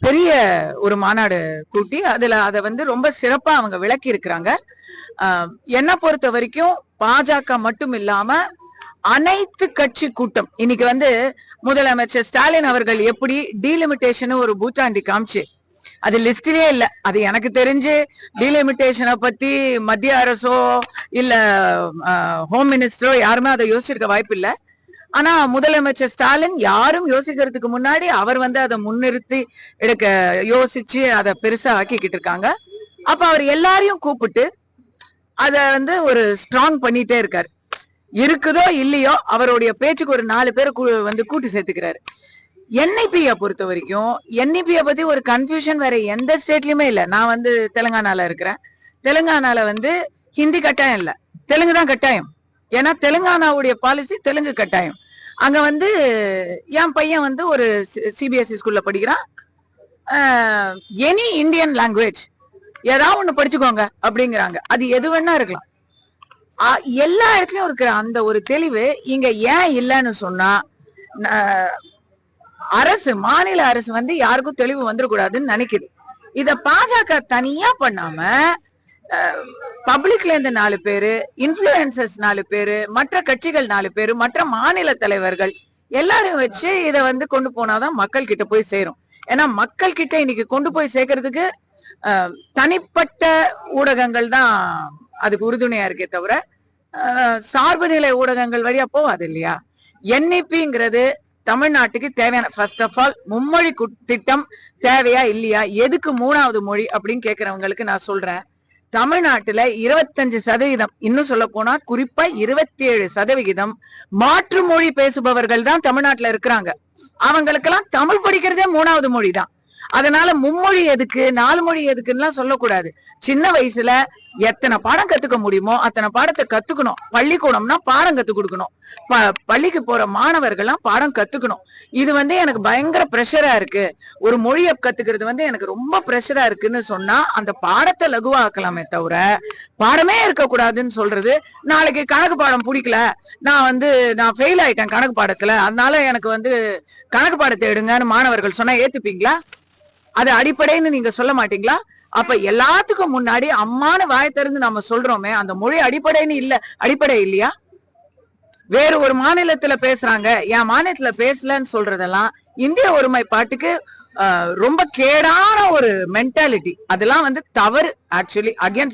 பெரிய ஒரு மாநாடு கூட்டி அதுல அதை வந்து ரொம்ப சிறப்பா அவங்க விளக்கி இருக்கிறாங்க. என்ன பொறுத்த வரைக்கும் பாஜக மட்டும் இல்லாம அனைத்து கட்சி கூட்டம் இன்னைக்கு வந்து முதலமைச்சர் ஸ்டாலின் அவர்கள் எப்படி டீலிமிட்டேஷன் ஒரு பூச்சாண்டி காமிச்சு அது லிஸ்ட்லயே இல்ல. அது எனக்கு தெரிஞ்சு டீலிமிட்டேஷனை பத்தி மத்திய அரசோ இல்ல ஹோம் மினிஸ்டரோ யாருமே அதை யோசிச்சிருக்க வாய்ப்பு இல்ல. ஆனா முதலமைச்சர் ஸ்டாலின் யாரும் யோசிக்கிறதுக்கு முன்னாடி அவர் வந்து அதை முன்னிறுத்தி எடுக்க யோசிச்சு அதை பெருசா ஆக்கிக்கிட்டு இருக்காங்க. அப்ப அவர் எல்லாரையும் கூப்பிட்டு அத வந்து ஒரு ஸ்ட்ராங் பண்ணிட்டே இருக்காரு. இருக்குதோ இல்லையோ அவருடைய பேச்சுக்கு ஒரு 4 பேர் வந்து கூட்டி சேர்த்துக்கிறாரு. என்ஐபியை பொறுத்த வரைக்கும் என்ஐபியை பத்தி ஒரு கன்ஃபியூஷன் வேற எந்த ஸ்டேட்லயுமே இல்ல. நான் வந்து தெலுங்கானால இருக்கிறேன். தெலுங்கானால வந்து ஹிந்தி கட்டாயம் இல்ல, தெலுங்கு தான் கட்டாயம். ஏன்னா தெலுங்கானாவுடைய பாலிசி தெலுங்கு கட்டாயம். அங்க வந்து என் பையன் வந்து ஒரு சிபிஎஸ்இ ஸ்கூல்ல படிக்கிறான். எனி இந்தியன் லாங்குவேஜ் ஏதாவது ஒண்ணு படிச்சுக்கோங்க அப்படிங்கிறாங்க. அது எது வேணா இருக்கலாம். எல்லா இடத்துலயும் இருக்கிற அந்த ஒரு தெளிவு இங்க ஏன் இல்லைன்னு சொன்னா, அரசு மாநில அரசு வந்து யாருக்கும் தெளிவு வந்துடக்கூடாதுன்னு நினைக்குது. இத பாஜக தனியா பண்ணாம பப்ளிக்ல இருந்து 4 பேரு, இன்ஃபுளுசர்ஸ் 4 பேரு, மற்ற கட்சிகள் 4 பேரு, மற்ற மாநில தலைவர்கள் எல்லாரும் வச்சு இத வந்து கொண்டு போனாதான் மக்கள் கிட்ட போய் சேரும். ஏன்னா மக்கள் கிட்ட இன்னைக்கு கொண்டு போய் சேர்க்கறதுக்கு தனிப்பட்ட ஊடகங்கள் தான் அதுக்கு உறுதுணையா இருக்கே தவிர சார்பு நிலை ஊடகங்கள் வழியா போவாது இல்லையா. என்ஐபிங்கிறது தமிழ்நாட்டுக்கு தேவையான ஃபர்ஸ்ட் ஆஃப் ஆல் மும்மொழி திட்டம் தேவையா இல்லையா, எதுக்கு 3வது மொழி அப்படின்னு கேக்குறவங்களுக்கு நான் சொல்றேன். தமிழ்நாட்டுல 25%, இன்னும் சொல்ல போனா குறிப்பா 27% மாற்று மொழி பேசுபவர்கள் தான் தமிழ்நாட்டுல இருக்கிறாங்க. அவங்களுக்கெல்லாம் தமிழ் படிக்கிறதே 3வது மொழி தான். அதனால மும்மொழி எதுக்கு 4 மொழி எதுக்குன்னா சொல்லக்கூடாது. சின்ன வயசுல எத்தனை பாடம் கத்துக்க முடியுமோ அத்தனை பாடத்தை கத்துக்கணும். பள்ளிக்கூடம்னா பாடம் கத்து கொடுக்கணும். பள்ளிக்கு போற மாணவர்கள்லாம் பாடம் கத்துக்கணும். இது வந்து எனக்கு பயங்கர பிரஷரா இருக்கு, ஒரு மொழியை கத்துக்கிறது வந்து எனக்கு ரொம்ப பிரஷரா இருக்குன்னு சொன்னா அந்த பாடத்தை லகுவாக்கலாமே தவிர பாடமே இருக்கக்கூடாதுன்னு சொல்றது. நாளைக்கு கணக்கு பாடம் பிடிக்கல, நான் ஃபெயில் ஆயிட்டேன் கணக்கு பாடத்துல, அதனால எனக்கு வந்து கணக்கு பாடத்தை எடுங்கன்னு மாணவர்கள் சொன்னா ஏத்துப்பீங்களா? அது அடிப்படைன்னு நீங்க சொல்ல மாட்டீங்களா? அப்ப எல்லாத்துக்கும் முன்னாடி அம்மானு வாய் திறந்து நம்ம சொல்றோமே அந்த மொழி அடிப்படைன்னு இல்ல, அடிப்படை இல்லையா? வேறு ஒரு மாநிலத்துல பேசுறாங்க, என் மாநிலத்துல பேசலன்னு சொல்றதெல்லாம் இந்திய ஒருமைப்பாட்டுக்கு ரொம்ப கேடான ஒரு மென்டாலிட்டி. அதெல்லாம் வந்து தவறு, ஆக்சுவலி அகேன்ஸ்ட்